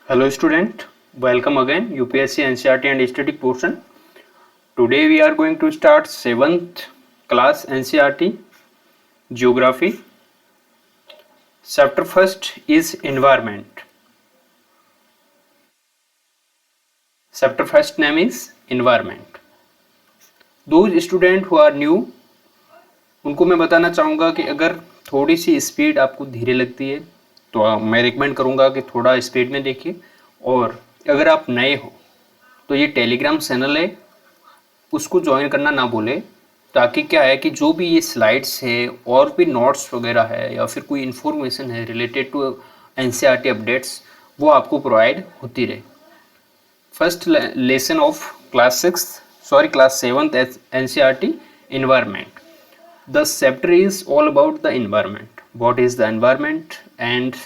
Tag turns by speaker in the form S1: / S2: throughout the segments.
S1: Hello student, welcome again UPSC NCERT and static portion. Today we are going to start 7th class NCERT Geography. Chapter first is environment. Chapter first name is environment. Those student who are new उनको मैं बताना चाहूँगा कि अगर थोड़ी सी speed आपको धीरे लगती है तो मैं रिकमेंड करूँगा कि थोड़ा स्पीड में देखिए। और अगर आप नए हो तो ये टेलीग्राम चैनल है, उसको ज्वाइन करना ना भूले, ताकि क्या है कि जो भी ये स्लाइड्स है और भी नोट्स वगैरह है या फिर कोई इन्फॉर्मेशन है रिलेटेड टू एनसीईआरटी अपडेट्स वो आपको प्रोवाइड होती रहे। First lesson of class 7th NCERT environment. The chapter is all about the environment. What is the environment and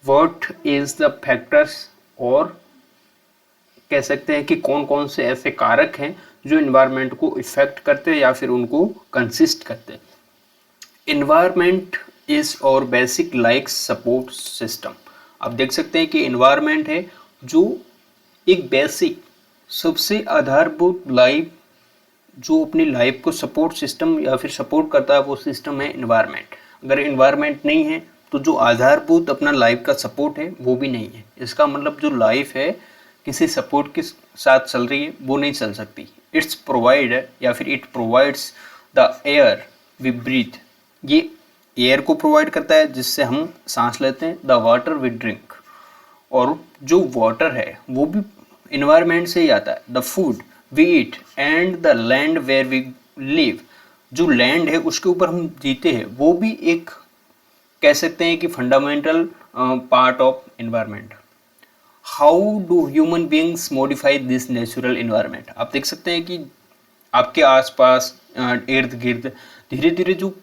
S1: what is the factors, और कह सकते हैं कि कौन कौन से ऐसे कारक हैं जो इन्वायरमेंट को इफेक्ट करते हैं या फिर उनको कंसिस्ट करते हैं। इन्वायरमेंट इज और बेसिक लाइफ सपोर्ट सिस्टम। आप देख सकते हैं कि इन्वायरमेंट है जो एक बेसिक सबसे आधारभूत लाइफ जो अपनी लाइफ को सपोर्ट सिस्टम या फिर सपोर्ट करता है वो सिस्टम है इन्वायरमेंट। अगर इन्वायरमेंट नहीं है तो जो आधारभूत अपना लाइफ का सपोर्ट है वो भी नहीं है। इसका मतलब जो लाइफ है किसी सपोर्ट के साथ चल रही है वो नहीं चल सकती। इट्स प्रोवाइड या फिर it provides the air we breathe. ये एयर को प्रोवाइड करता है जिससे हम सांस लेते हैं। द वाटर वी ड्रिंक, और जो वाटर है वो भी इन्वायरमेंट से ही आता है। The food we eat and the land where we live. जो लैंड है उसके ऊपर हम जीते हैं वो भी एक कह सकते हैं कि fundamental part of environment. How do human beings modify this natural environment. आप देख सकते हैं कि आपके आसपास इर्द गिर्द धीरे धीरे जो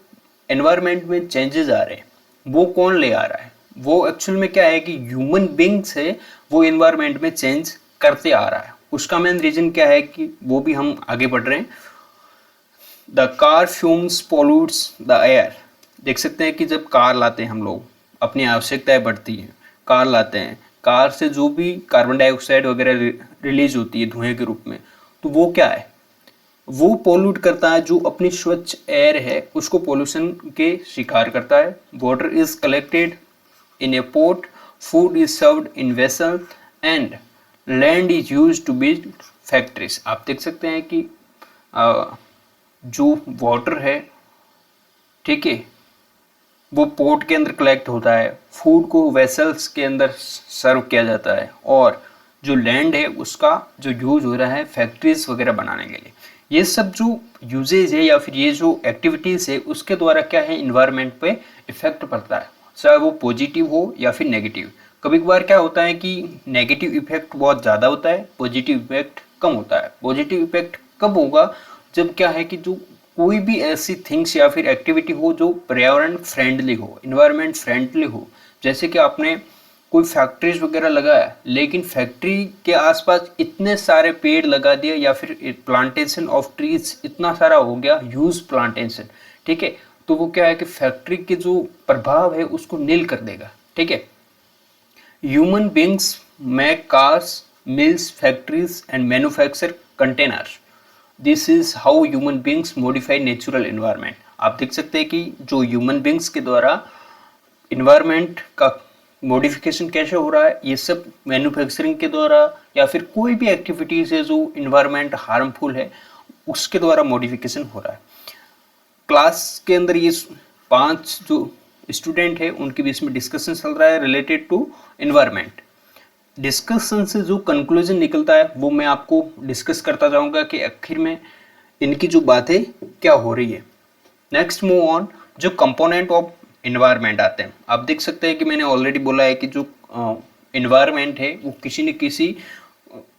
S1: इन्वायरमेंट में चेंजेस आ रहे हैं वो कौन ले आ रहा है? वो एक्चुअल में क्या है कि ह्यूमन बींग्स है वो इन्वायरमेंट में चेंज करते आ रहा है। उसका मेन रीजन क्या है कि वो भी हम आगे बढ़ रहे हैं। The car fumes pollutes the air. देख सकते हैं कि जब कार लाते हैं हम लोग, अपनी आवश्यकताएं बढ़ती हैं, कार लाते हैं, कार से जो भी कार्बन डाइऑक्साइड वगैरह रिलीज होती है धुएं के रूप में, तो वो क्या है, वो पोल्यूट करता है। जो अपनी स्वच्छ एयर है उसको पोल्यूशन के शिकार करता है। Water is collected in a pot, food is served in vessel and land is use to build factories. आप देख सकते हैं कि जो वाटर है, ठीक है, वो पोर्ट के अंदर कलेक्ट होता है, फूड को वेसल्स के अंदर सर्व किया जाता है, और जो लैंड है उसका जो यूज हो रहा है फैक्ट्रीज वगैरह बनाने के लिए। ये सब जो यूजेज है या फिर ये जो एक्टिविटीज़ है उसके द्वारा क्या है इन्वायरमेंट पे इफेक्ट पड़ता है, चाहे वो पॉजिटिव हो या फिर नेगेटिव। कभी कभार क्या होता है कि नेगेटिव इफेक्ट बहुत ज़्यादा होता है, पॉजिटिव इफेक्ट कम होता है। पॉजिटिव इफेक्ट कब होगा? जब क्या है कि जो कोई भी ऐसी थिंग्स या फिर एक्टिविटी हो जो पर्यावरण फ्रेंडली हो, इन्वायरमेंट फ्रेंडली हो। जैसे कि आपने कोई फैक्ट्रीज वगैरह लगाया लेकिन फैक्ट्री के आसपास इतने सारे पेड़ लगा दिए या फिर प्लांटेशन ऑफ ट्रीज इतना सारा हो गया, ह्यूज प्लांटेशन, ठीक है, तो वो क्या है कि फैक्ट्री के जो प्रभाव है उसको नील कर देगा, ठीक है। Human beings make cars, mills, factories and manufacture containers. This is how human beings modify natural environment. आप देख सकते हैं कि जो ह्यूमन बींग्स के द्वारा इन्वायरमेंट का मॉडिफिकेशन कैसे हो रहा है, ये सब मैन्युफैक्चरिंग के द्वारा या फिर कोई भी एक्टिविटीज है जो इन्वायरमेंट हार्मफुल है उसके द्वारा मॉडिफिकेशन हो रहा है। क्लास के अंदर ये 5 जो स्टूडेंट है उनके बीच में डिस्कशन चल रहा है रिलेटेड टू इन्वायरमेंट। डिस्कशन से जो कंक्लूजन निकलता है वो मैं आपको डिस्कस करता जाऊंगा कि आखिर में इनकी जो बातें क्या हो रही है। नेक्स्ट मूव ऑन, जो कंपोनेंट ऑफ इन्वायरमेंट आते हैं। आप देख सकते हैं कि मैंने ऑलरेडी बोला है कि जो इन्वायरमेंट है वो किसी न किसी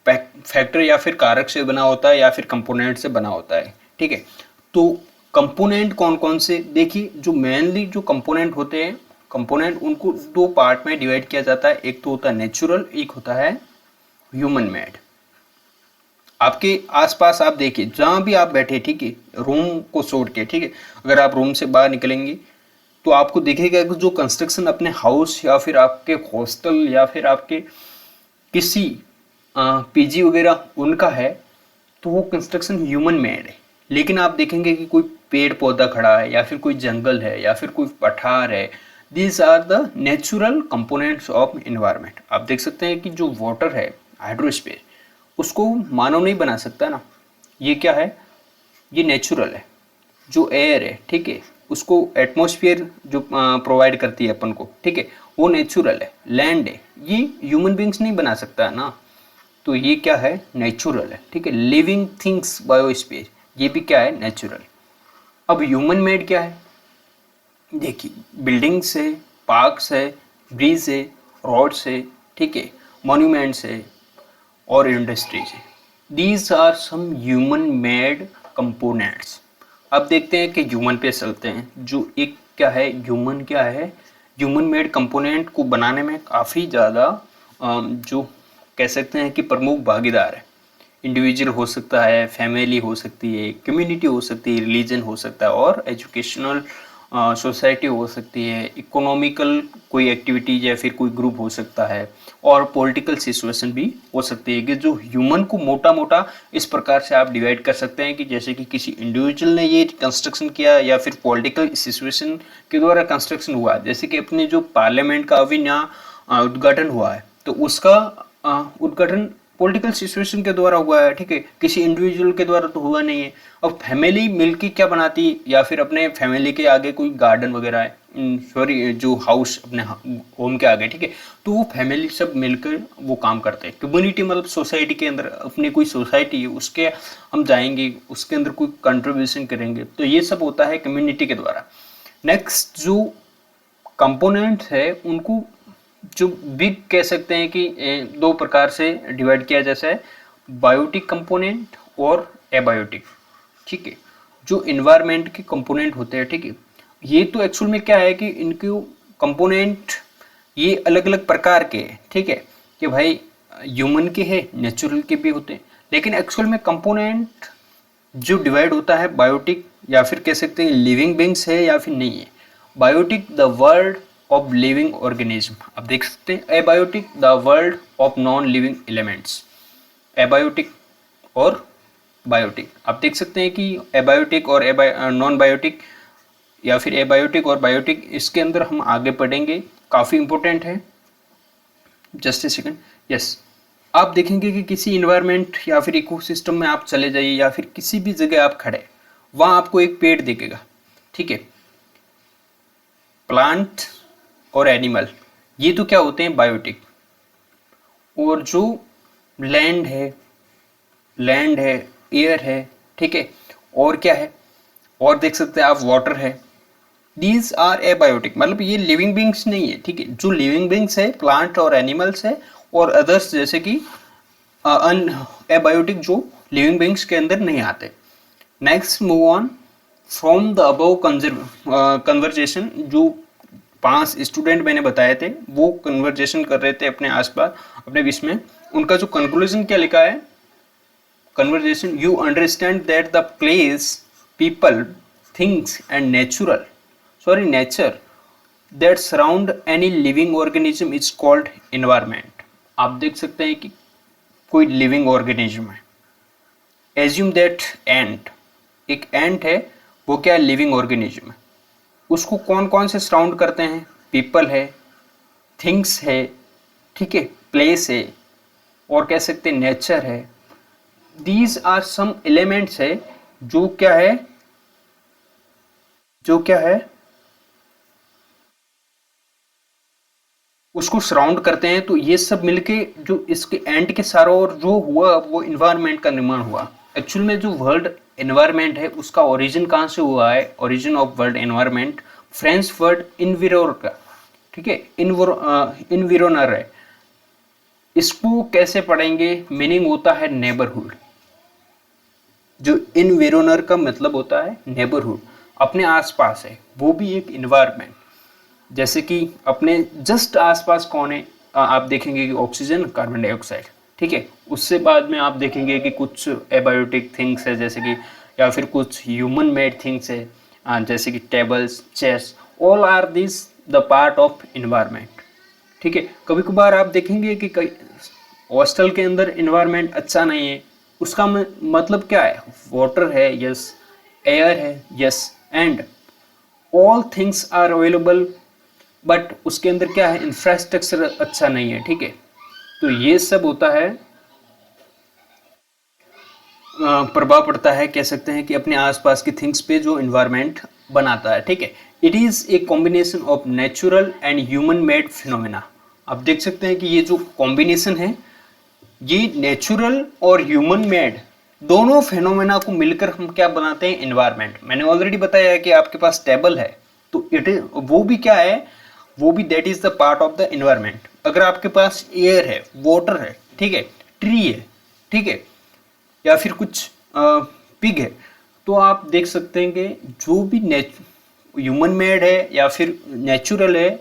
S1: फैक्टर या फिर कारक से बना होता है या फिर कंपोनेंट से बना होता है, ठीक है। तो कंपोनेंट कौन कौन से, देखिए जो मेनली जो कंपोनेंट होते हैं, कंपोनेंट उनको 2 पार्ट में डिवाइड किया जाता है। एक तो होता है नेचुरल, एक होता है ह्यूमन मेड। आपके आसपास आप देखिए जहां भी आप बैठे, ठीक है, रूम को छोड़ के, ठीक है, अगर आप रूम से बाहर निकलेंगे तो आपको दिखेगा कि जो कंस्ट्रक्शन अपने हाउस या फिर आपके हॉस्टल या फिर आपके किसी पीजी वगैरह उनका है तो वो कंस्ट्रक्शन ह्यूमन मेड है। लेकिन आप देखेंगे कि कोई पेड़ पौधा खड़ा है या फिर कोई जंगल है या फिर कोई पठार है, these are the natural components of environment. आप देख सकते हैं कि जो वाटर है, हाइड्रोस्फीयर, उसको मानव नहीं बना सकता ना, ये क्या है, ये नेचुरल है। जो एयर है, ठीक है, उसको एटमॉस्फेयर जो प्रोवाइड करती है अपन को, ठीक है, वो नेचुरल है। लैंड है, ये ह्यूमन बींग्स नहीं बना सकता है ना, तो ये क्या है, नेचुरल है, ठीक है। लिविंग थिंग्स, बायोस्फीयर, ये भी क्या है, नेचुरल। अब ह्यूमन मेड क्या है, देखिए बिल्डिंग्स है, पार्क्स है, ब्रिज है, रोड्स है, ठीक है, मॉन्यूमेंट्स है और इंडस्ट्रीज है। These are some human made components. अब देखते हैं कि ह्यूमन पे चलते हैं, जो एक क्या है, ह्यूमन क्या है, ह्यूमन मेड कंपोनेंट को बनाने में काफ़ी ज़्यादा जो कह सकते हैं कि प्रमुख भागीदार है। इंडिविजुअल हो सकता है, फैमिली हो सकती है, कम्युनिटी हो सकती है, रिलीजन हो सकता है और एजुकेशनल सोसाइटी हो सकती है, इकोनॉमिकल कोई एक्टिविटीज या फिर कोई ग्रुप हो सकता है और पॉलिटिकल सिचुएशन भी हो सकती है। कि जो ह्यूमन को मोटा मोटा इस प्रकार से आप डिवाइड कर सकते हैं कि जैसे कि किसी इंडिविजुअल ने ये कंस्ट्रक्शन किया या फिर पॉलिटिकल सिचुएशन के द्वारा कंस्ट्रक्शन हुआ। जैसे कि अपने जो पार्लियामेंट का अभी नया उद्घाटन हुआ है तो उसका उद्घाटन पॉलिटिकल सिचुएशन के द्वारा हुआ है, ठीक है, किसी इंडिविजुअल के द्वारा तो हुआ नहीं है। अब फैमिली मिलके क्या बनाती है, या फिर अपने फैमिली के आगे कोई गार्डन वगैरह है, सॉरी जो हाउस अपने होम के आगे, ठीक है, तो वो फैमिली सब मिलकर वो काम करते हैं। कम्युनिटी मतलब सोसाइटी के अंदर अपनी कोई सोसाइटी है उसके हम जाएंगे, उसके अंदर कोई कंट्रीब्यूशन करेंगे, तो ये सब होता है कम्युनिटी के द्वारा। नेक्स्ट जो कंपोनेंट है उनको जो बिग कह सकते हैं कि दो प्रकार से डिवाइड किया जैसा है, बायोटिक कंपोनेंट और एबायोटिक, ठीक है। जो इन्वायरमेंट के कंपोनेंट होते हैं, ठीक है, ये तो एक्चुअल में क्या है कि इनके कंपोनेंट ये अलग अलग प्रकार के हैं, ठीक है, कि भाई ह्यूमन के हैं, नेचुरल के भी होते हैं, लेकिन एक्चुअल में कंपोनेंट जो डिवाइड होता है बायोटिक या फिर कह सकते हैं लिविंग बींग्स है या फिर नहीं है। Biotic the world of living organism, आप देख सकते हैं। Abiotic the world of non living elements. Abiotic और बायोटिक आप देख सकते हैं कि एबायोटिक और नॉन बायोटिक या फिर एबायोटिक और बायोटिक, इसके अंदर हम आगे पढ़ेंगे, काफ़ी इंपॉर्टेंट है। Just a second, yes. आप देखेंगे कि किसी इन्वायरमेंट या फिर इकोसिस्टम में आप चले जाइए या फिर किसी भी जगह आप खड़े, वहाँ आपको एक पेड़ दिखेगा, ठीक है। प्लांट और एनिमल ये तो क्या होते हैं, बायोटिक। और जो लैंड है, एयर है, ठीक है, और क्या है, और देख सकते हैं आप वाटर है, दीज आर एबायोटिक, मतलब ये लिविंग बींग्स नहीं है, ठीक है। जो लिविंग बींग्स है प्लांट और एनिमल्स है और अदर्स जैसे कि अन एबायोटिक जो लिविंग बींग्स के अंदर नहीं आते। Next move on from the above conversation, जो 5 स्टूडेंट मैंने बताए थे वो कन्वर्जेशन कर रहे थे अपने आसपास अपने बीच में, उनका जो कंक्लूजन क्या लिखा है, conversation you understand that the place, people, things and nature that surround any living organism is called environment। आप देख सकते हैं कि कोई लिविंग ऑर्गेनिज्म है, एज्यूम दैट एंट, एक एंट है, वो क्या है, लिविंग ऑर्गेनिज्म है। उसको कौन कौन से सराउंड करते हैं, पीपल है, थिंग्स है, ठीक है, प्लेस है और कह सकते हैं नेचर है। दीज आर सम एलिमेंट्स है जो क्या है, उसको सराउंड करते हैं। तो ये सब मिलके जो इसके एंड के सारों और जो हुआ वो इन्वायरमेंट का निर्माण हुआ। एक्चुअल में जो वर्ल्ड एनवायरमेंट है उसका ओरिजिन कहाँ से हुआ है, origin of world environment French word environ का, ठीक है, इन्विरोनर है। इसको कैसे पढ़ेंगे, मीनिंग होता है नेबरहुड। जो इन्विरोनर का मतलब होता है नेबरहुड, अपने आसपास है, वो भी एक इन्वायरमेंट। जैसे कि अपने जस्ट आसपास कौन है, आप देखेंगे कि ऑक्सीजन, कार्बन डाइऑक्साइड, ठीक है। उससे बाद में आप देखेंगे कि कुछ एबायोटिक थिंग्स है जैसे कि, या फिर कुछ ह्यूमन मेड थिंग्स है जैसे कि tables, chairs, all are this the part of environment, ठीक है। कभी कभार आप देखेंगे कि कई हॉस्टल के अंदर इन्वायरमेंट अच्छा नहीं है, उसका मतलब क्या है? वाटर है, यस, एयर है, yes, and all things are available, but उसके अंदर क्या है? इंफ्रास्ट्रक्चर अच्छा नहीं है, ठीक है। तो ये सब होता है, प्रभाव पड़ता है, कह सकते हैं कि अपने आसपास की थिंग्स पे जो इन्वायरमेंट बनाता है, ठीक है। It is a combination of natural and human made phenomena. आप देख सकते हैं कि ये जो कॉम्बिनेशन है, ये नेचुरल और ह्यूमन मेड दोनों फेनोमेना को मिलकर हम क्या बनाते हैं? इन्वायरमेंट। मैंने ऑलरेडी बताया है कि आपके पास टेबल है, तो इट वो भी क्या है? वो भी that is the part of the environment. अगर आपके पास एयर है, वाटर है, ठीक है, ट्री है, ठीक है, या फिर कुछ पिग है, तो आप देख सकते हैं कि जो भी ह्यूमन मेड है या फिर नेचुरल है,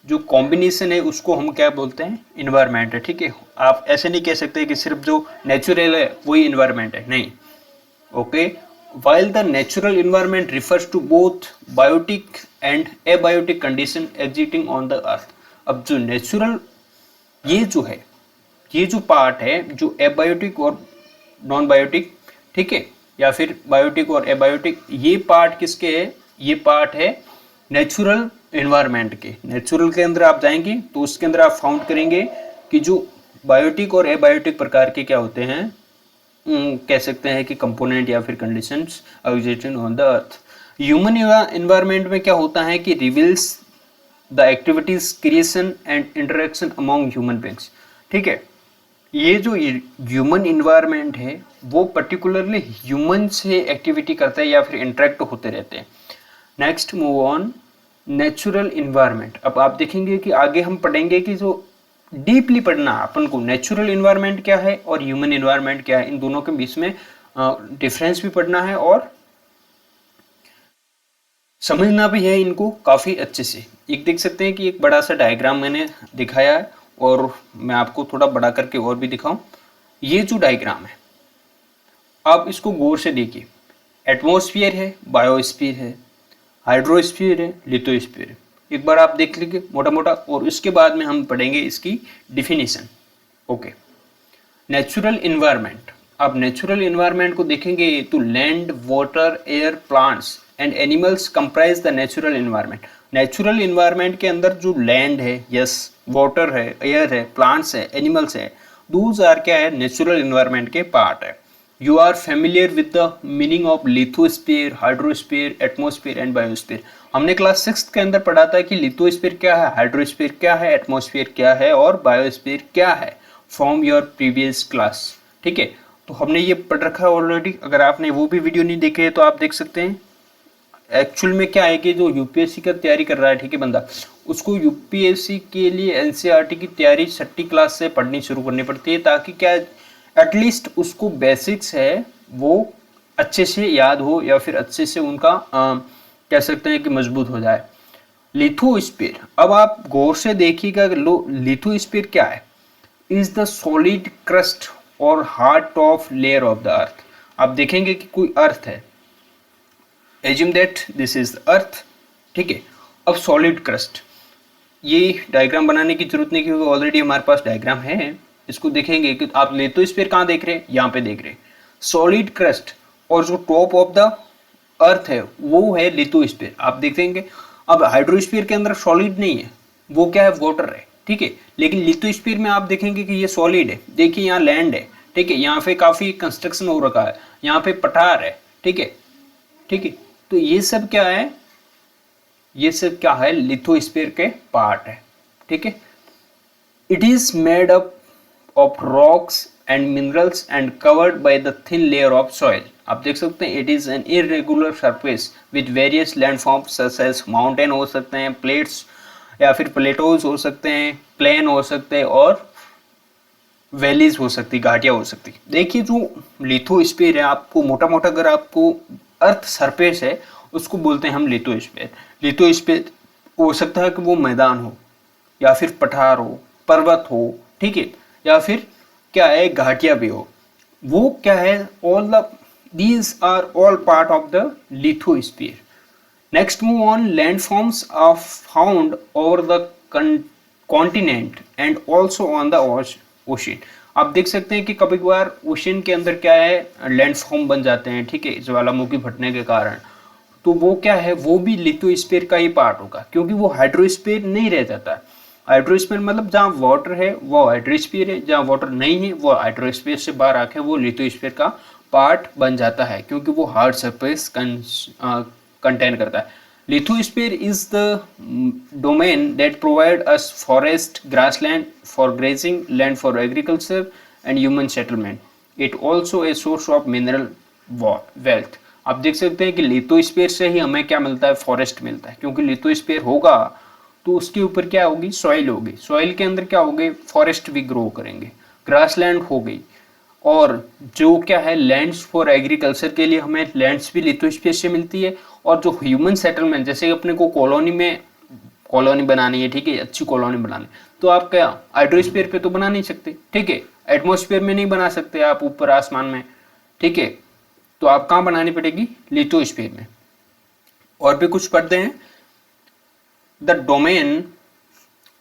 S1: जो कॉम्बिनेशन है उसको हम क्या बोलते हैं? इन्वायरमेंट है, ठीक है। आप ऐसे नहीं कह सकते कि सिर्फ जो नेचुरल है वही इन्वायरमेंट है, नहीं। Okay, while the natural environment refers to both biotic and abiotic condition existing on the earth। अब जो नेचुरल, ये जो है, ये जो पार्ट है, जो एबायोटिक और नॉन बायोटिक, ठीक है, या फिर बायोटिक और एबायोटिक, ये पार्ट किसके है? ये पार्ट है नेचुरल एनवायरनमेंट के। नेचुरल के अंदर आप जाएंगे तो उसके अंदर आप फाउंड करेंगे कि जो बायोटिक और एबायोटिक प्रकार के क्या होते हैं, कह सकते हैं कि कंपोनेंट या फिर conditions existing on the earth. Human environment में क्या होता है कि reveals the activities, creation and interaction among human beings, ठीक है। ये जो ह्यूमन इन्वायरमेंट है वो पर्टिकुलरली ह्यूमन से एक्टिविटी करता है या फिर इंटरेक्ट होते रहते हैं। Next move on natural environment. अब आप देखेंगे कि आगे हम पढ़ेंगे कि जो डीपली पढ़ना अपन को नेचुरल इन्वायरमेंट क्या है और ह्यूमन इन्वायरमेंट क्या है, इन दोनों के बीच में डिफरेंस भी पढ़ना है और समझना भी है इनको काफ़ी अच्छे से। एक देख सकते हैं कि एक बड़ा सा डायग्राम मैंने दिखाया है और मैं आपको थोड़ा बड़ा करके और भी दिखाऊं। ये जो डायग्राम है आप इसको गौर से देखिए। एटमॉस्फेयर है, बायोस्फीयर है, हाइड्रोस्फीयर है, लिथोस्फीयर है। एक बार आप देख लीजिए मोटा मोटा, और उसके बाद में हम पढ़ेंगे इसकी डिफिनीशन। Okay, natural environment. आप नेचुरल इन्वायरमेंट को देखेंगे तो land, water, air, plants and animals comprise the natural environment. Natural environment के अंदर जो लैंड है, यस, वाटर है, एयर है, प्लांट्स है, एनिमल्स है, दूज आर क्या है? नेचुरल इन्वायरमेंट के पार्ट है। You are familiar with the meaning of lithosphere, hydrosphere, atmosphere and biosphere. हमने क्लास 6 के अंदर पढ़ा था कि लिथोस्फीयर क्या है, हाइड्रोस्फीयर क्या है, एटमॉस्फेयर क्या है और बायोस्फीयर क्या है, फ्रॉम योर प्रीवियस क्लास, ठीक है। तो हमने ये पढ़ रखा है ऑलरेडी। अगर आपने वो भी वीडियो नहीं देखे तो आप देख सकते हैं। एक्चुअल में क्या है कि जो यूपीएससी का तैयारी कर रहा है, ठीक है, बंदा, उसको यूपीएससी के लिए एनसीईआरटी की तैयारी 6ठी क्लास से पढ़नी शुरू करनी पड़ती है, ताकि क्या एटलीस्ट उसको बेसिक्स है वो अच्छे से याद हो या फिर अच्छे से उनका कह सकते हैं कि मजबूत हो जाए। लिथोस्फीयर, अब आप गौर से देखिएगा, लिथोस्फीयर क्या है? इज द सॉलिड क्रस्ट और hard top layer of the अर्थ। आप देखेंगे कि कोई अर्थ है, assume that this is the earth, ठीक है। अब सॉलिड क्रस्ट, ये डायग्राम बनाने की जरूरत नहीं क्योंकि ऑलरेडी हमारे पास डायग्राम है। इसको देखेंगे कि आप लिथोस्फीयर कहाँ देख रहे हैं? यहाँ पे देख रहे हैं सॉलिड क्रस्ट, और जो टॉप ऑफ द अर्थ है वो है लिथोस्फीयर। आप देखेंगे अब हाइड्रोस्फीयर के अंदर सॉलिड नहीं है, वो क्या है? वाटर है, ठीक है। लेकिन लिथोस्फीयर में आप देखेंगे कि ये सॉलिड है। देखिए यहाँ लैंड है, ठीक है, यहाँ पे काफी कंस्ट्रक्शन हो रखा है, यहाँ पे पठार है, ठीक है, ठीक है। तो ये सब क्या है? ये सब क्या है? लिथोस्फीयर के पार्ट है, ठीक है। It is made up of rocks and minerals and covered by the thin layer of soil. आप देख सकते हैं it is an irregular surface with various landforms such as mountain हो सकते हैं, प्लेट्स या फिर प्लेटोज हो सकते हैं, प्लेन हो सकते हैं और वैलीज हो सकती, घाटियां हो सकती। देखिए जो लिथोस्फीयर है, आपको मोटा मोटा अगर आपको अर्थ सरफेस है उसको बोलते हैं हम लिथोस्फीयर। लिथोस्फीयर हो सकता है कि वो मैदान हो या फिर पठार हो, पर्वत हो, ठीक है, या फिर क्या है? घाटियां भी हो। वो क्या है? All the these are all part of the lithosphere. Next move on landforms are found over the continent and also on the ocean. आप देख सकते हैं कि कभी कभार ओशन के अंदर क्या है लैंडफॉर्म बन जाते हैं, ठीक है, ज्वालामुखी फटने के कारण। तो वो क्या है, वो भी लिथोस्फीयर का ही पार्ट होगा, क्योंकि वो हाइड्रोस्फीयर नहीं रह जाता है। हाइड्रोस्फीयर मतलब जहाँ वाटर है वो हाइड्रोस्फीयर है, जहाँ वाटर नहीं है वो हाइड्रोस्फीयर से बाहर आके वो लिथोस्फीयर का पार्ट बन जाता है, क्योंकि वो हार्ड सरफेस कंटेन करता है। Lithosphere is the domain that provide us forest, grassland for grazing, land for agriculture and human settlement. It also a source of mineral wealth. आप देख सकते हैं कि लिथोस्फीयर से ही हमें क्या मिलता है, फॉरेस्ट मिलता है, क्योंकि लिथोस्फीयर होगा तो उसके ऊपर क्या होगी, सॉइल होगी, सॉइल के अंदर क्या होगी, फॉरेस्ट भी ग्रो करेंगे, ग्रासलैंड हो गई, और जो क्या है लैंड्स फॉर एग्रीकल्चर के लिए हमें लैंड्स भी लिथोस्फीयर से मिलती है। और जो ह्यूमन सेटलमेंट, जैसे अपने को कॉलोनी में कॉलोनी बनानी है, ठीक है, अच्छी कॉलोनी बनानी, तो आप क्या हाइड्रोस्फीयर पे तो बना नहीं सकते, ठीक है, एटमॉस्फेयर में नहीं बना सकते आप ऊपर आसमान में, ठीक है, तो आप कहाँ बनानी पड़ेगी, लिथोस्फीयर में। और भी कुछ पढ़ते हैं, the domain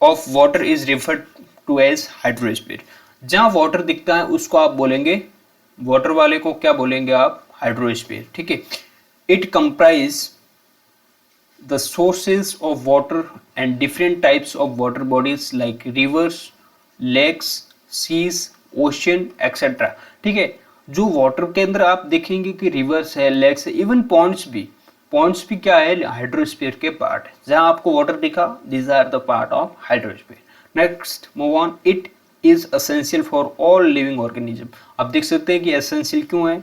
S1: of water is referred to as hydrosphere. जहां वाटर दिखता है उसको आप बोलेंगे, वाटर वाले को क्या बोलेंगे आप, हाइड्रोस्फीयर, ठीक है। It comprise the sources of water and different types of water bodies like rivers, lakes, seas, ocean etcetera, ठीक है। जो वाटर के अंदर आप देखेंगे कि रिवर्स है, लेक्स है, इवन पॉन्ड्स भी क्या है, हाइड्रोस्फीयर के पार्ट है। जहां आपको वाटर दिखा, these are the part of hydrosphere. Next move on, it is essential for all living organism. आप देख सकते हैं कि एसेंशियल क्यों है,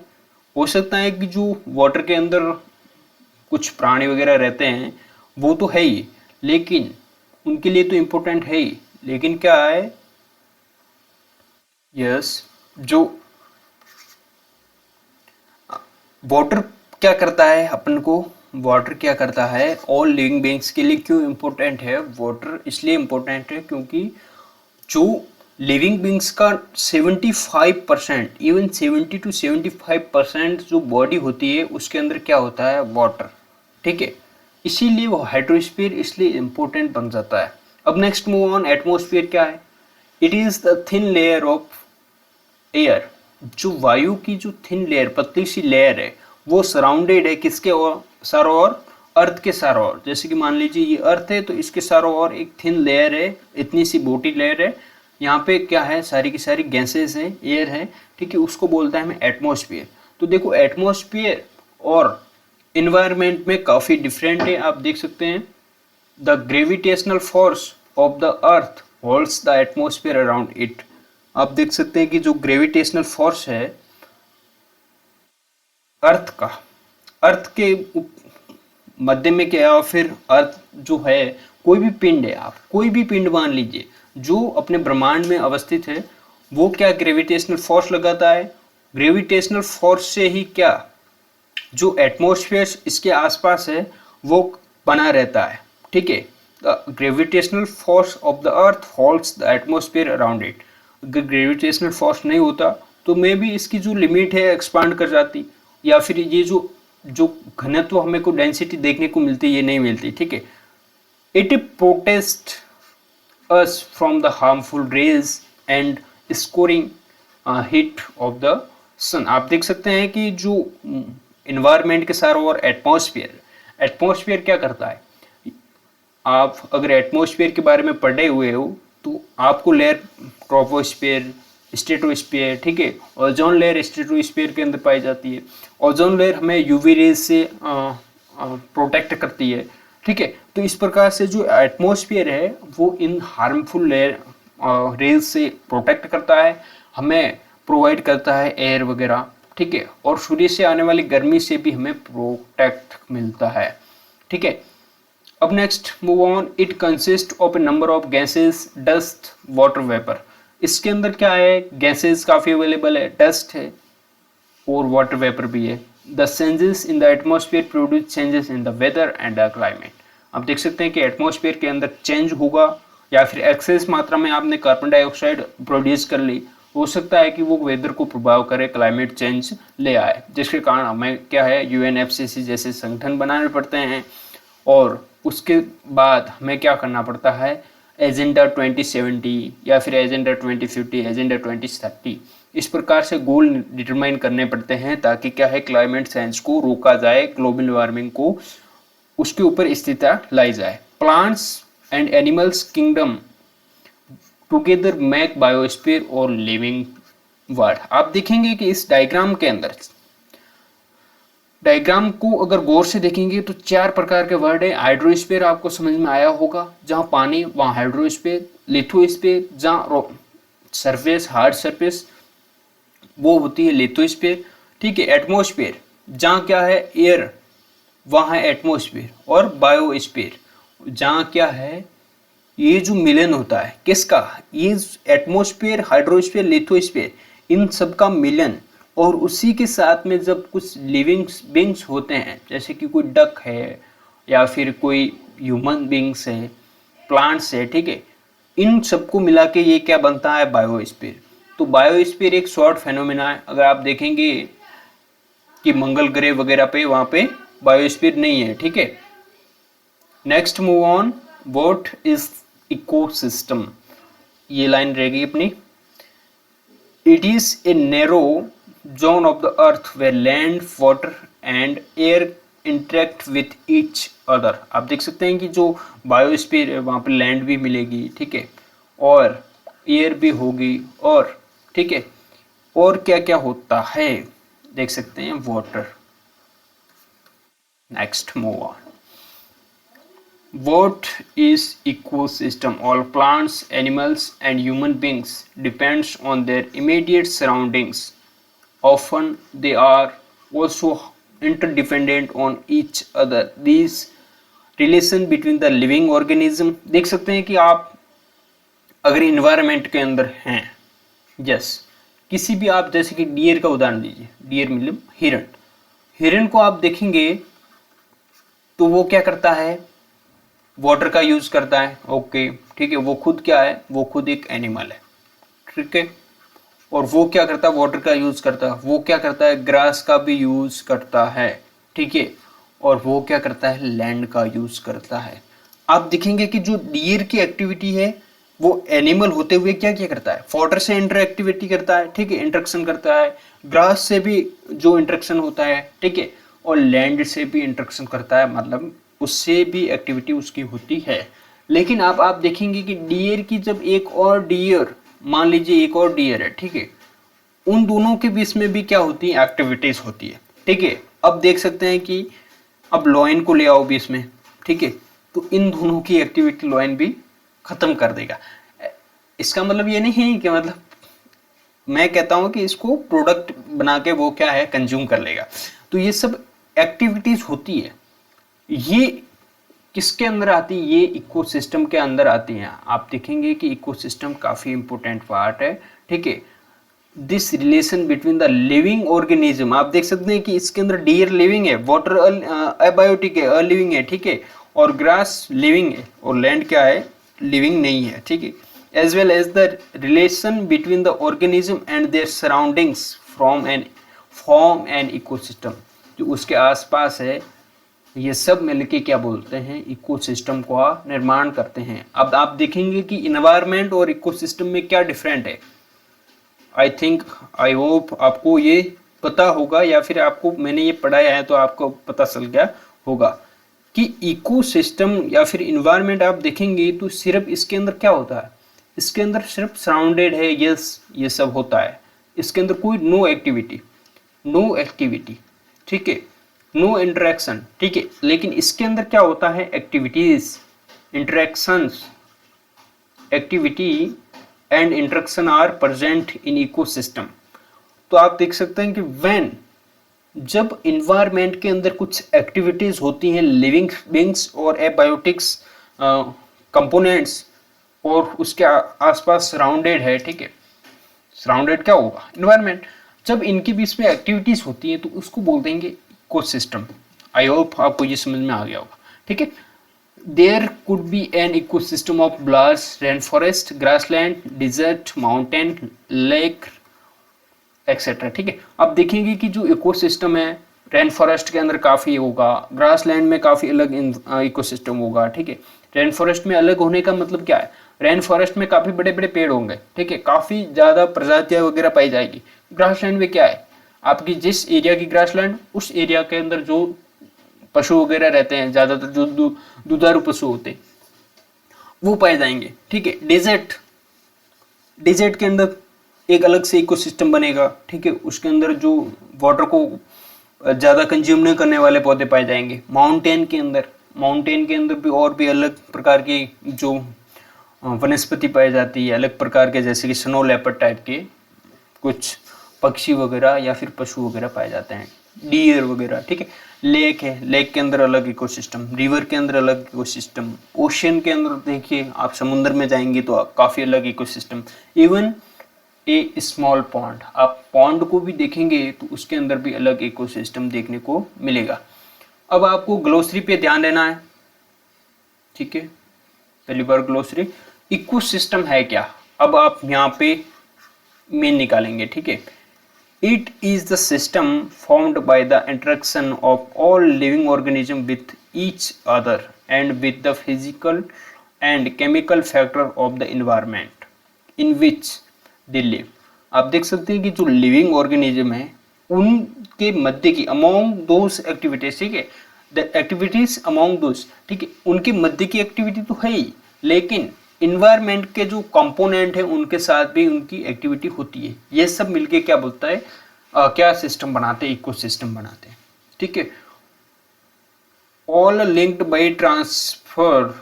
S1: हो सकता है कि जो वाटर के अंदर कुछ प्राणी वगैरह रहते हैं वो तो है ही, लेकिन उनके लिए तो इम्पोर्टेंट है ही, लेकिन क्या है, यस, जो वाटर क्या करता है अपन को, वाटर क्या करता है ऑल लिविंग बीइंग्स के लिए क्यों इम्पोर्टेंट है वाटर, इसलिए इम्पोर्टेंट है क्योंकि जो लिविंग बींग्स का 75%, इवन 70 to 75% जो बॉडी होती है उसके अंदर क्या होता है, वाटर, ठीक है, इसीलिए वो हाइड्रोस्फीयर इसलिए इम्पोर्टेंट बन जाता है। अब नेक्स्ट मूव ऑन, एटमॉस्फेयर क्या है, it is the thin layer of air. जो वायु की जो थिन लेयर, पतली सी लेयर है, वो सराउंडेड है किसके और, चारों ओर, अर्थ के चारों ओर। जैसे कि मान लीजिए ये अर्थ है तो इसके चारों ओर एक थिन लेयर है, इतनी सी मोटी लेयर है, यहाँ पे क्या है, सारी की सारी गैसेस है, एयर है, ठीक है, उसको बोलता है हमें एटमॉस्फेयर। तो देखो एटमॉस्फेयर और इन्वायरमेंट में काफ़ी डिफरेंट है। आप देख सकते हैं, the gravitational force of the earth holds the atmosphere around it. आप देख सकते हैं कि जो ग्रेविटेशनल फोर्स है अर्थ का, अर्थ के मध्य में क्या है, फिर अर्थ जो है, कोई भी पिंड है, आप कोई भी पिंड मान लीजिए जो अपने ब्रह्मांड में अवस्थित है, वो क्या ग्रेविटेशनल फोर्स लगाता है, ग्रेविटेशनल फोर्स से ही क्या जो एटमॉस्फेयर इसके आसपास है वो बना रहता है, ठीक है। The gravitational force of the earth holds the atmosphere around it. अगर ग्रेविटेशनल फोर्स नहीं होता तो मे भी इसकी जो लिमिट है एक्सपांड कर जाती, या फिर ये जो जो घनत्व हमें को डेंसिटी देखने को मिलती है ये नहीं मिलती, ठीक है। It protects us from the harmful rays and scorching heat of the sun. आप देख सकते हैं कि जो इन्वायरमेंट के साथ और एटमॉस्फेयर क्या करता है, आप अगर एटमॉस्फेयर के बारे में पढ़े हुए हो तो आपको लेयर ट्रोपोस्फेयर, स्ट्रेटोस्फेयर, ठीक है, ओजोन लेयर स्ट्रेटोस्फेयर के अंदर पाई जाती है। ओजोन लेयर हमें यूवी रेज से प्रोटेक्ट करती है, ठीक है। तो इस प्रकार से जो एटमॉस्फेयर है वो इन हार्मफुल लेयर रेज से प्रोटेक्ट करता है, हमें प्रोवाइड करता है एयर वगैरह, ठीक है, और सूर्य से आने वाली गर्मी से भी हमें प्रोटेक्ट मिलता है, ठीक है। अब next move on, it consist of A number of gases, dust, water vapour. इसके अंदर क्या है, गैसेस काफ़ी अवेलेबल है, डस्ट है और वाटर वेपर भी है। The changes in the atmosphere produce changes in the weather and the climate. आप देख सकते हैं कि एटमॉस्फेयर के अंदर चेंज होगा, या फिर एक्सेस मात्रा में आपने कार्बन डाइऑक्साइड प्रोड्यूस कर ली, हो सकता है कि वो वेदर को प्रभाव करे, क्लाइमेट चेंज ले आए, जिसके कारण हमें क्या है UNFCCC जैसे संगठन बनाने पड़ते हैं, और उसके बाद हमें क्या करना पड़ता है, एजेंडा 2070 या फिर एजेंडा 2050, एजेंडा 2030, इस प्रकार से गोल डिटरमाइन करने पड़ते हैं ताकि क्या है क्लाइमेट चेंज को रोका जाए, ग्लोबल वार्मिंग को उसके ऊपर स्थिरता लाई जाए। Plants and animals kingdom together make biosphere और लिविंग वर्ल्ड। आप देखेंगे कि इस डायग्राम के अंदर, डायग्राम को अगर गौर से देखेंगे तो 4 प्रकार के वर्ड है। हाइड्रोस्फीयर आपको समझ में आया होगा, जहां पानी वहां हाइड्रोस्फीयर। लिथोस्फीयर जहां सरफेस, हार्ड सरफेस, वो होती है लिथोस्फीयर। ठीक है। एटमॉस्फेयर जहां क्या है एयर, वहां है एटमॉस्फेयर। और बायोस्फीयर जहां क्या है, ये जो मिलन होता है किसका, ये एटमॉस्फेयर, हाइड्रोस्फीयर, लिथोस्फीयर, इन सब का मिलन। और उसी के साथ में जब कुछ लिविंग बींग्स होते हैं, जैसे कि कोई डक है या फिर कोई ह्यूमन बींग्स है, प्लांट्स है, ठीक है, इन सबको मिला के ये क्या बनता है, बायोस्फीयर। तो बायोस्फीयर एक शॉर्ट फेनोमेना है। अगर आप देखेंगे कि मंगल ग्रह वगैरह पे, वहां पे बायोस्फीयर नहीं है। ठीक है। Next move on, what is ecosystem, ये लाइन रहेगी अपनी। It is a narrow zone of the earth where land, water and air interact with each other. आप देख सकते हैं कि जो बायोस्फीयर है वहां पर लैंड भी मिलेगी, ठीक है, और एयर भी होगी, और ठीक है, और क्या क्या होता है देख सकते हैं, water. Next move on, what is ecosystem? All plants, animals and human beings depends on their immediate surroundings. Often they are also interdependent on each other. These relation between the living organism, देख सकते हैं कि आप अगर environment के अंदर हैं, yes, किसी भी आप जैसे कि डियर का उदाहरण दीजिए, डियर मतलब हिरण। हिरण को आप देखेंगे तो वो क्या करता है, वाटर का यूज करता है। ओके, ठीक है, वो खुद क्या है, वो खुद एक एनिमल है, ठीक है, और वो क्या करता है, वाटर का यूज करता है। वो क्या करता है, ग्रास का भी यूज करता है, ठीक है, और वो क्या करता है, लैंड का यूज करता है। आप देखेंगे कि जो डियर की एक्टिविटी है वो एनिमल होते हुए क्या क्या करता है, वाटर से इंटर एक्टिविटी करता है, ठीक है, इंटरेक्शन करता है, ग्रास से भी जो इंटरेक्शन होता है, ठीक है, और लैंड से भी इंटरेक्शन करता है, मतलब उससे भी एक्टिविटी उसकी होती है। लेकिन आप देखेंगे कि डियर की जब एक और डियर, मान लीजिए एक और डियर है, ठीक है, उन दोनों के बीच में भी क्या होती है, एक्टिविटीज होती है, ठीक है। अब देख सकते हैं कि अब लॉयन को ले आओ बीच में, ठीक है, तो इन दोनों की एक्टिविटी लॉयन भी खत्म कर देगा। इसका मतलब ये नहीं है कि मतलब मैं कहता हूं कि इसको प्रोडक्ट बना के वो क्या है, कंज्यूम कर लेगा। तो ये सब एक्टिविटीज होती है, ये किसके अंदर आती है, ये इकोसिस्टम के अंदर आती हैं। आप देखेंगे कि इकोसिस्टम काफी इंपॉर्टेंट पार्ट है, ठीक है। This relation between the living organism, आप देख सकते हैं कि इसके अंदर डियर लिविंग है, वाटर अबायोटिक है, अलिविंग है, ठीक है, और ग्रास लिविंग है, और लैंड क्या है, लिविंग नहीं है, ठीक है। As well as the relation between the organism and their surroundings form an ecosystem, जो उसके आसपास है, ये सब मिलके क्या बोलते हैं, इकोसिस्टम का निर्माण करते हैं। अब आप देखेंगे कि इन्वायरमेंट और इकोसिस्टम में क्या डिफरेंट है। आई थिंक, आई होप आपको ये पता होगा, या फिर आपको मैंने ये पढ़ाया है तो आपको पता चल गया होगा कि इकोसिस्टम या फिर इन्वायरमेंट आप देखेंगे तो सिर्फ इसके अंदर क्या होता है, इसके अंदर सिर्फ सराउंडेड है, यस, ये सब होता है, इसके अंदर कोई नो एक्टिविटी, ठीक है, नो इंटरेक्शन, ठीक है। लेकिन इसके अंदर क्या होता है, activities, interactions, activity and interaction are present in ecosystem. तो आप देख सकते हैं कि व्हेन, जब इन्वायरमेंट के अंदर कुछ एक्टिविटीज होती हैं, लिविंग बींग्स और एबायोटिक्स कंपोनेंट्स, और उसके आसपास सराउंडेड है, ठीक है, सराउंडेड क्या होगा, इन्वायरमेंट। जब इनके बीच में एक्टिविटीज होती है तो उसको बोल देंगे इकोसिस्टम। आई होप आपको ये समझ में आ गया होगा, ठीक है। There could be an ecosystem of ब्लार्स, rain forest, grassland, desert, mountain, lake etcetera, ठीक है। अब देखेंगे कि जो इकोसिस्टम है, रेन फॉरेस्ट के अंदर काफ़ी होगा, ग्रासलैंड में काफ़ी अलग इकोसिस्टम होगा, ठीक है। रेन फॉरेस्ट में अलग होने का मतलब क्या है, रेन फॉरेस्ट में काफी बड़े बड़े पेड़ होंगे, ठीक है, काफी ज्यादा प्रजातियां वगैरह पाई जाएगी। ग्रासलैंड में क्या है, आपकी जिस एरिया की ग्रासलैंड, उस एरिया के अंदर जो पशु वगैरह रहते हैं, ज्यादातर जो दुधारू पशु होते हैं वो पाए जाएंगे, ठीक है। डेजर्ट, डेजर्ट के अंदर एक अलग से इकोसिस्टम बनेगा, ठीक है, उसके अंदर जो वाटर को ज़्यादा कंज्यूम नहीं करने वाले पौधे पाए जाएंगे। माउंटेन के अंदर भी और भी अलग प्रकार की जो वनस्पति पाई जाती है, अलग प्रकार के, जैसे कि स्नो लेपर्ड टाइप के कुछ पक्षी वगैरह या फिर पशु वगैरह पाए जाते हैं, डियर वगैरह, ठीक है। लेक है, लेक के अंदर अलग इकोसिस्टम, रिवर के अंदर अलग इकोसिस्टम, ओशियन के अंदर देखिए आप समुद्र में जाएंगे तो काफ़ी अलग ecosystem. Even a small pond, आप पॉन्ड को भी देखेंगे तो उसके अंदर भी अलग इकोसिस्टम देखने को मिलेगा। अब आपको ग्लोसरी पे ध्यान देना है, ठीक है। पहली बार ग्लोसरी, इकोसिस्टम है क्या, अब आप यहाँ पे मेन निकालेंगे, ठीक है। It is the system formed by the interaction of all living organism with each other and with the physical and chemical factor of the environment in which they live. आप देख सकते हैं कि जो लिविंग ऑर्गेनिज्म है उनके मध्य की, among those activities, ठीक है, द एक्टिविटीज अमोंग दोज, ठीक है, उनके मध्य की एक्टिविटी तो है ही, लेकिन इन्वायरमेंट के जो कंपोनेंट है उनके साथ भी उनकी एक्टिविटी होती है। ये सब मिलके क्या बोलता है, क्या सिस्टम बनाते हैं, इकोसिस्टम बनाते हैं, ठीक है। All linked by transfer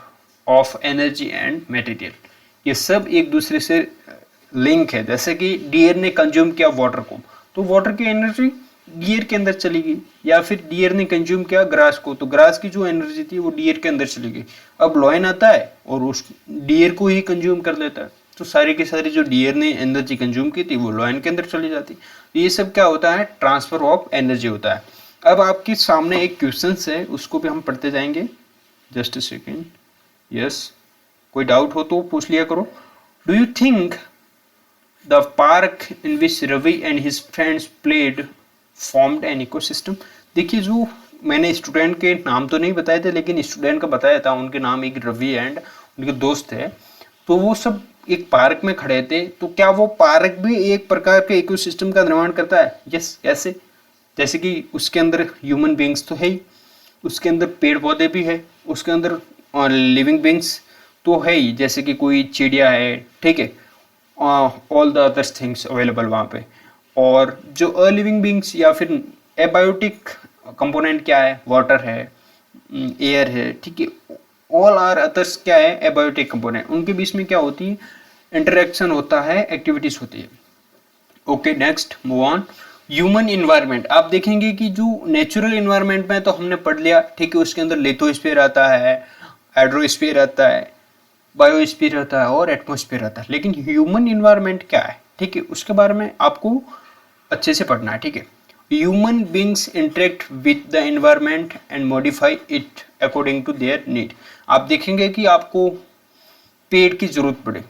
S1: of energy and material, ये सब एक दूसरे से लिंक है। जैसे कि डियर ने कंज्यूम किया वाटर को, तो वाटर की एनर्जी डियर के अंदर चली गई, या फिर डियर ने कंज्यूम किया ग्रास को, तो ग्रास की जो एनर्जी थी वो डियर के अंदर चली गई। अब लॉयन आता है और उस डियर को ही कंज्यूम कर लेता है, तो सारी की सारी जो डियर ने एनर्जी कंज्यूम की थी वो लॉयन के अंदर चली जाती। तो ये सब क्या होता है, ट्रांसफर ऑफ एनर्जी होता है। अब आपके सामने एक क्वेश्चन है, उसको भी हम पढ़ते जाएंगे। जस्ट अ सेकेंड, यस, कोई डाउट हो तो पूछ लिया करो। Do you think the park in which Ravi and his friends played formed an ecosystem? देखिए, जो मैंने स्टूडेंट के नाम तो नहीं बताए थे, लेकिन स्टूडेंट का बताया था, उनके नाम एक रवि एंड उनके दोस्त थे, तो वो सब एक पार्क में खड़े थे। तो क्या वो पार्क भी एक प्रकार के इकोसिस्टम का निर्माण करता है? यस, कैसे? जैसे कि उसके अंदर ह्यूमन बींग्स तो है ही, उसके अंदर पेड़ पौधे भी है, उसके अंदर लिविंग बींग्स तो है ही, जैसे कि कोई चिड़िया है, ठीक है, all the other things available वहाँ पे। और जो अलिविंग बींग्स या फिर एबायोटिक कंपोनेंट क्या है, वाटर है, एयर है, ठीक है, ऑल आर अदर्स क्या है, एबायोटिक कंपोनेंट, उनके बीच में क्या होती है, इंटरेक्शन होता है, एक्टिविटीज होती है। Okay, next move on. Human environment, आप देखेंगे कि जो नेचुरल इन्वायरमेंट में तो हमने पढ़ लिया, ठीक है, उसके अंदर लिथोस्फीयर आता है, हाइड्रोस्फीयर आता है, बायोस्फीयर आता है और एटमॉस्फेयर आता है। लेकिन ह्यूमन इन्वायरमेंट क्या है, ठीक है, उसके बारे में आपको अच्छे से पढ़ना है, ठीक है। Human beings interact with the environment and modify it according to their need. आप देखेंगे कि आपको पेड़ की जरूरत पड़े,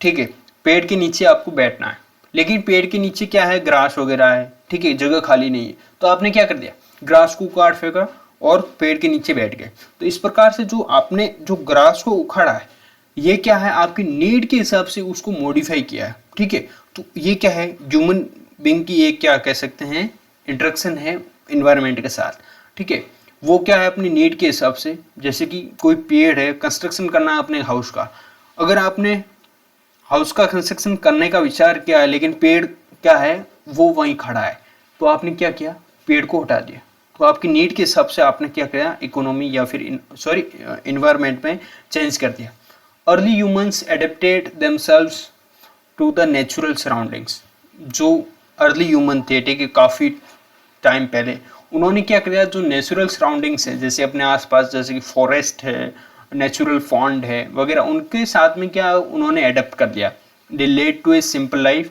S1: ठीक है, पेड़ के नीचे आपको बैठना है, लेकिन पेड़ के नीचे क्या है, ग्रास वगैरह है, ठीक है, जगह खाली नहीं है, तो आपने क्या कर दिया, ग्रास को काट फेंका और पेड़ के नीचे बैठ गए। तो इस प्रकार से जो आपने जो ग्रास को उखाड़ा है, ये क्या है, आपकी नीड के हिसाब से उसको मॉडिफाई किया है, ठीक है। तो ये क्या है, ह्यूमन बीइंग की एक क्या कह सकते हैं, इंटरेक्शन है इन्वायरमेंट के साथ, ठीक है। वो क्या है, अपनी नीड के हिसाब से, जैसे कि कोई पेड़ है, कंस्ट्रक्शन करना है अपने हाउस का, अगर आपने हाउस का कंस्ट्रक्शन करने का विचार किया है, लेकिन पेड़ क्या है वो वहीं खड़ा है, तो आपने क्या किया, पेड़ को हटा दिया। तो आपकी नीड के हिसाब से आपने क्या किया, इकोनॉमी या फिर इन्वायरमेंट में चेंज कर दिया। Early humans adapted themselves to the natural surroundings. जो अर्ली ह्यूमन थे, ठीक है, काफ़ी टाइम पहले, उन्होंने क्या किया, जो नेचुरल सराउंडिंग्स है, जैसे अपने आसपास, जैसे कि फॉरेस्ट है, नेचुरल पॉन्ड है वगैरह, उनके साथ में क्या उन्होंने एडेप्ट कर लिया। They led to a simple life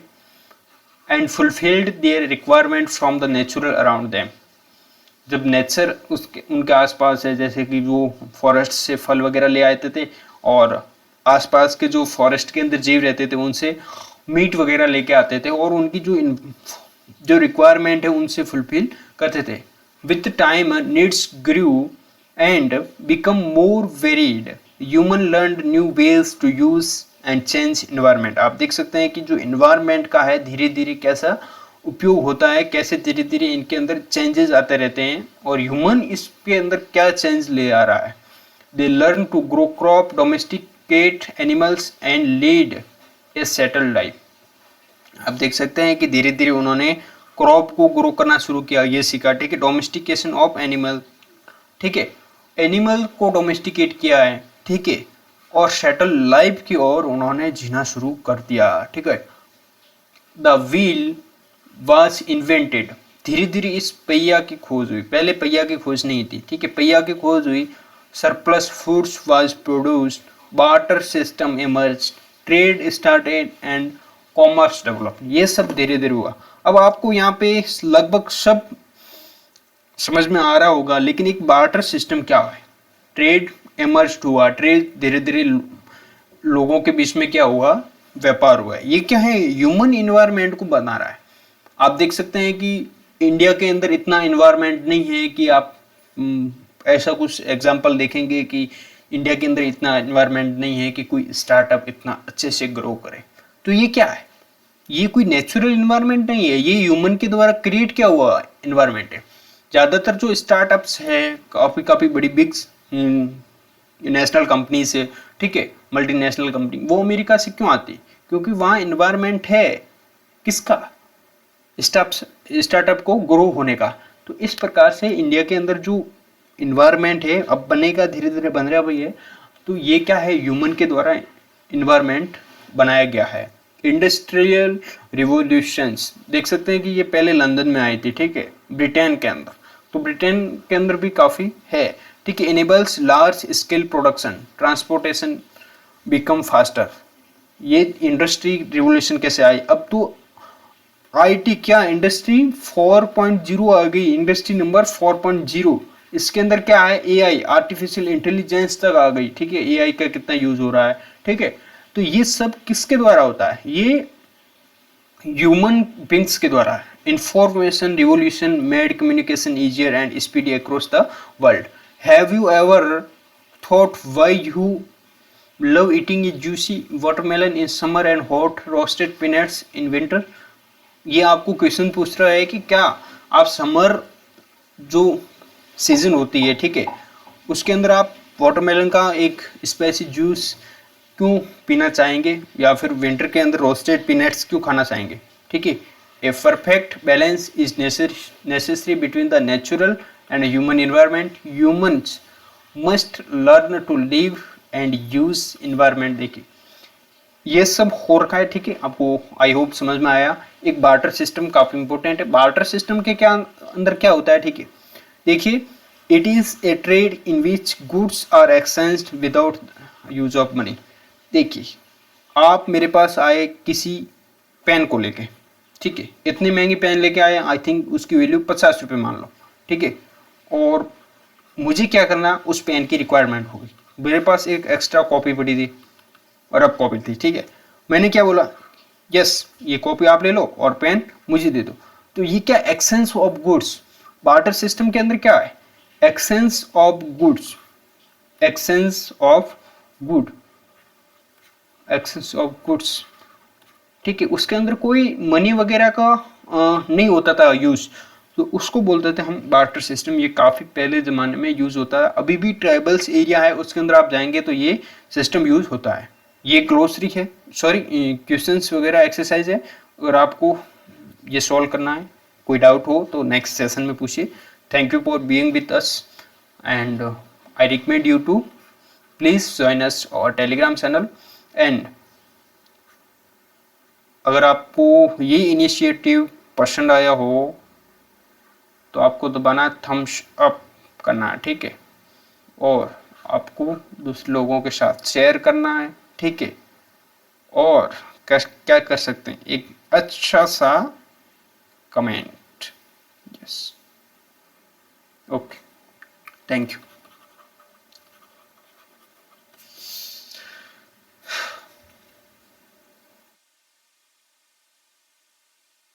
S1: and fulfilled their requirement from the natural around them. जब नेचर उसके उनके आसपास है, जैसे कि वो फॉरेस्ट से फल वगैरह ले आते थे, और आसपास के जो फॉरेस्ट के अंदर जीव रहते थे उनसे मीट वगैरह लेके आते थे, और उनकी जो रिक्वायरमेंट है उनसे फुलफिल करते थे। With time needs grew and become more varied. Human learned new ways to use and change environment. आप देख सकते हैं कि जो इन्वायरमेंट का है धीरे धीरे कैसा उपयोग होता है, कैसे धीरे धीरे इनके अंदर चेंजेस आते रहते हैं और ह्यूमन इसके अंदर क्या चेंज ले आ रहा है। They learn to grow crop, domesticate animals and lead a settled life. आप देख सकते हैं कि धीरे धीरे उन्होंने क्रॉप को ग्रो करना शुरू किया, ये सीखा, ठीक है, डोमेस्टिकेशन ऑफ एनिमल, ठीक है, एनिमल को डोमेस्टिकेट किया है, ठीक है, और सेटल लाइफ की ओर उन्होंने जीना शुरू कर दिया, ठीक है। द व्हील वाज इन्वेंटेड, धीरे धीरे इस पहिया की खोज हुई, पहले पहिया की खोज नहीं थी, ठीक है, पहिया की खोज हुई। Surplus foods was produced, barter system emerged, trade started and commerce develop. ये सब धीरे धीरे हुआ। अब आपको यहाँ पे लगभग सब समझ में आ रहा होगा, लेकिन एक बार्टर सिस्टम क्या है, ट्रेड इमर्ज्ड हुआ, ट्रेड धीरे धीरे लोगों के बीच में क्या हुआ, व्यापार हुआ। ये क्या है, ह्यूमन इन्वायरमेंट को बना रहा है। आप देख सकते हैं कि इंडिया के अंदर इतना इन्वायरमेंट नहीं है कि आप ऐसा कुछ एग्जांपल देखेंगे कि इंडिया के अंदर इतना इन्वायरमेंट नहीं है कि कोई स्टार्टअप इतना अच्छे से ग्रो करे। तो ये क्या है, ये कोई नेचुरल इन्वायरमेंट नहीं है, ये ह्यूमन के द्वारा क्रिएट किया हुआ इन्वायरमेंट है। ज़्यादातर जो स्टार्टअप्स है काफ़ी काफ़ी बड़ी बिग नेशनल कंपनी से, ठीक है, मल्टीनेशनल कंपनी, वो अमेरिका से क्यों आती, क्योंकि वहाँ इन्वायरमेंट है किसका, स्टार्टअप को ग्रो होने का। तो इस प्रकार से इंडिया के अंदर जो इन्वायरमेंट है अब बनेगा, धीरे धीरे बन रहा भी है। तो ये क्या है, ह्यूमन के द्वारा इन्वायरमेंट बनाया गया है। इंडस्ट्रियल रिवोल्यूशंस देख सकते हैं कि ये पहले लंदन में आई थी, ठीक है, ब्रिटेन के अंदर, तो ब्रिटेन के अंदर भी काफ़ी है, ठीक है। Enables large scale production, transportation become faster. ये इंडस्ट्री रिवोल्यूशन कैसे आई, अब तो आईटी क्या इंडस्ट्री 4.0 आ गई, इंडस्ट्री नंबर 4.0। इसके अंदर क्या है, एआई, आर्टिफिशियल इंटेलिजेंस तक आ गई, ठीक है, एआई का कितना यूज हो रहा है, ठीक है। तो ये सब किसके द्वारा होता है, ये ह्यूमन बींग्स के द्वारा है। Information revolution made communication easier and speedy across the world. Have you ever thought why you love eating A juicy watermelon in summer and hot roasted peanuts in winter. ये आपको question पूछ रहा है कि क्या आप समर जो season होती है, ठीक है, उसके अंदर आप वाटरमेलन का एक स्पाइसी जूस क्यों पीना चाहेंगे, या फिर विंटर के अंदर रोस्टेड पीनट्स क्यों खाना चाहेंगे, ठीक है। A perfect balance is necessary between the natural and human environment. Humans must learn to live and use environment. देखिए ये सब हो रखा है, ठीक है, आपको आई होप समझ में आया। एक बार्टर सिस्टम काफी इंपॉर्टेंट है। बार्टर सिस्टम के क्या अंदर क्या होता है, ठीक है, देखिए, it is a trade in which goods are exchanged without use of money. देखिए आप मेरे पास आए किसी पेन को लेके, ठीक है, इतनी महंगी पेन लेके आए, आई थिंक उसकी वैल्यू 50 रुपये मान लो, ठीक है, और मुझे क्या करना, उस पेन की रिक्वायरमेंट होगी, मेरे पास एक एक्स्ट्रा कॉपी पड़ी थी और अब कॉपी थी, ठीक है, मैंने क्या बोला, यस ये कॉपी आप ले लो और पेन मुझे दे दो। तो ये क्या, exchange of goods. Barter system के अंदर क्या है, exchange of goods, exchange of good, exchange of goods, ठीक है, उसके अंदर कोई मनी वगैरह का नहीं होता था यूज, तो उसको बोलते थे हम बार्टर सिस्टम। ये काफ़ी पहले ज़माने में यूज़ होता है, अभी भी ट्राइबल्स एरिया है उसके अंदर आप जाएंगे तो ये सिस्टम यूज़ होता है। ये ग्लोसरी है, सॉरी क्वेश्चंस वगैरह एक्सरसाइज है, अगर आपको ये सॉल्व करना है, कोई डाउट हो तो नेक्स्ट सेशन में पूछिए। Thank you for being with us and I recommend you to please join us और टेलीग्राम चैनल। एंड अगर आपको ये इनिशिएटिव पसंद आया हो तो आपको दबाना थम्स अप करना है, ठीक है, और आपको दूसरे लोगों के साथ शेयर करना है, ठीक है, और क्या कर सकते हैं, एक अच्छा सा comment. Yes, okay, thank you.